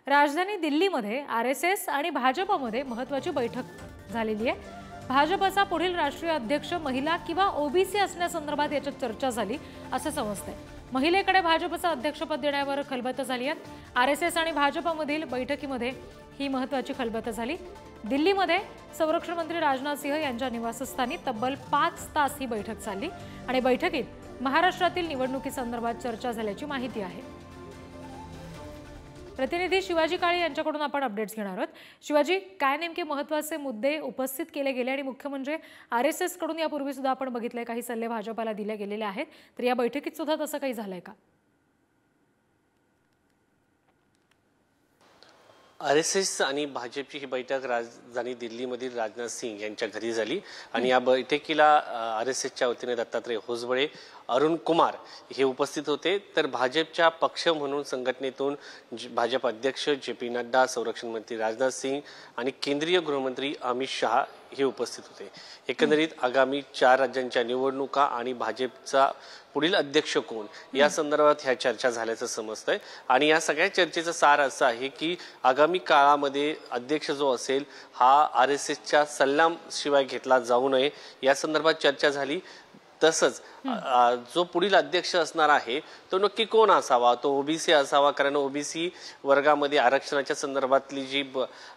राजधानी दिल्लीमध्ये आरएसएस आणि भाजपमध्ये महत्त्वाची बैठक झालेली आहे। भाजपचा पुढील राष्ट्रीय अध्यक्ष महिला किंवा ओबीसी असण्यासंदर्भात याच्यात चर्चा झाली असं समजतंय। महिलेकडे भाजपचं अध्यक्षपद देण्यावर खलबतं झाली आहे। आरएसएस आणि भाजपमधील बैठकीमध्ये ही महत्त्वाची खलबतं झाली। दिल्लीमध्ये संरक्षण मंत्री राजनाथ सिंह यांच्या निवासस्थानी तब्बल 5 तास ही बैठक चालली आणि बैठकीत महाराष्ट्रातील निवडणुकीसंदर्भात चर्चा झाल्याची माहिती आहे। प्रतिनिधी शिवाजी काळे यांच्याकडून आपण अपडेट्स घेणार आहोत। शिवाजी, काय नेमके महत्त्वाचे मुद्दे उपस्थित केले गेले आणि मुख्य म्हणजे आरएसएस कडून यापूर्वी सुद्धा आपण बघितलंय काही सल्ले भाजपला दिले गेलेले आहेत, तर या बैठकीत सुद्धा तसं काही झालंय का? आरएसएस आणि भाजपची ही बैठक राजधानी दिल्लीमधील राजनाथ सिंह यांच्या घरी झाली आणि या बैठकीला आरएसएसच्या वतीने दत्तात्रय होसबळे, अरुण कुमार हे उपस्थित होते। तर भाजपच्या पक्ष म्हणून संघटनेतून भाजप अध्यक्ष जे.पी. नड्डा, संरक्षण मंत्री राजनाथ सिंह आणि केंद्रीय गृहमंत्री अमित शहा हे उपस्थित होते। एकंदरीत आगामी 4 राज्यांच्या निवडणुका आणि भाजपचा पुढील अध्यक्ष कोण या संदर्भात ह्या चर्चा झाल्याचं समजतंय आणि या सगळ्या चर्चेचं सार असं आहे की आगामी काळामध्ये अध्यक्ष जो असेल हा आरएसएसच्या सल्ल्याशिवाय घेतला जाऊ नये या संदर्भात चर्चा झाली। तसंच जो पुढील अध्यक्ष असणार आहे तो नक्की कोण असावा, तो ओबीसी असावा, कारण ओबीसी वर्गामध्ये आरक्षणाच्या संदर्भातली जी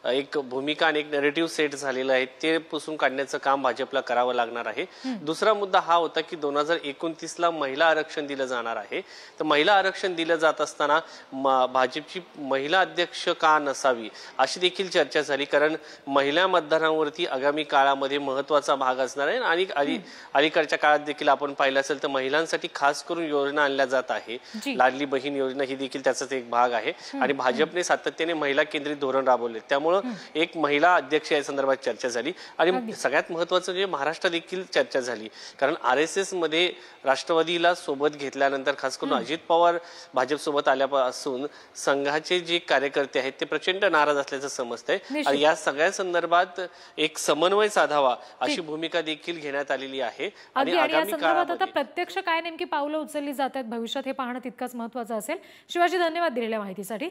एक भूमिका आणि एक नॅरेटिव्ह सेट झालेलं आहे ते पुसून काढण्याचं काम भाजपला करावं लागणार आहे। दुसरा मुद्दा हा होता की 2029 ला महिला आरक्षण दिलं जाणार आहे, तर महिला आरक्षण दिलं जात असताना भाजपची महिला अध्यक्ष का नसावी अशी देखील चर्चा झाली, कारण महिला मतदारांवरती आगामी काळामध्ये महत्त्वाचा भाग असणार आहे आणि अलीकडच्या काळात देखील आपण पाहिलं असेल तर महिलांसाठी खास करून योजना आणल्या जात आहे। लाडली बहीण योजना ही देखील त्याचाच एक भाग आहे आणि भाजपने सातत्याने महिला केंद्रित धोरण राबवले, त्यामुळे एक महिला अध्यक्ष या संदर्भात चर्चा झाली आणि सगळ्यात महत्त्वाचं म्हणजे महाराष्ट्र देखील चर्चा झाली, कारण आरएसएस मध्ये राष्ट्रवादीला सोबत घेतल्यानंतर खास करून अजित पवार भाजप सोबत आल्यापासून संघाचे जे कार्यकर्ते आहेत ते प्रचंड नाराज असल्याचं समजतंय आणि या सगळ्या संदर्भात एक समन्वय साधावा अशी भूमिका देखील घेण्यात आलेली आहे। आणि या संदर्भात आता प्रत्यक्ष काय नेमकी पावलं उचलली जात आहेत भविष्यात हे पाहणं तितकंच महत्त्वाचं असेल। शिवाजी, धन्यवाद दिलेल्या माहितीसाठी।